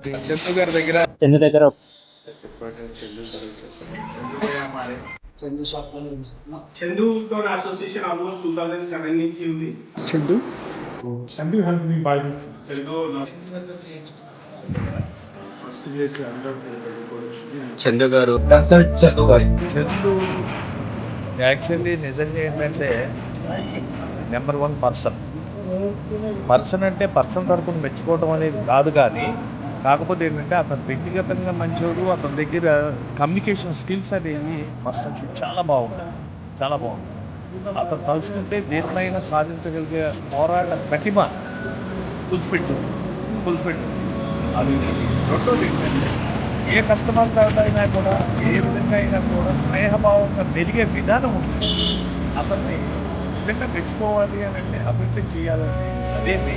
చందు గారి దగ్గర చందు దగ్గర చందుతో అసోసియేషన్ ఆల్మోస్ట్ 2007 నుంచి ఉంది. Chandu Chandu helped me buy this. Chandu First year under Chandu గారు చందు యాక్చువల్లీ నిజంగా ఏంటంటే నెంబర్ 1 పర్సన్ అంటే పర్సన్ తరపున మెచ్చుకోవడం అనేది కాదు, కానీ కాకపోతే ఏంటంటే అతను వ్యక్తిగతంగా మంచోడు. అతని దగ్గర కమ్యూనికేషన్ స్కిల్స్ అనేవి మస్తు చాలా బాగుంది. అతను తలుచుకుంటే దేనినైనా సాధించగలిగే పోరాట ప్రతిభ పులిచిపెట్టు అది. రెండోది ఏంటంటే ఏ కస్టమర్ అయినా కూడా ఏ విధంగా అయినా కూడా స్నేహభావంగా పెరిగే విధానం ఉంటుంది. అతన్ని నిజంగా మెచ్చుకోవాలి అని అంటే అభివృద్ధి చేయాలని అదేమి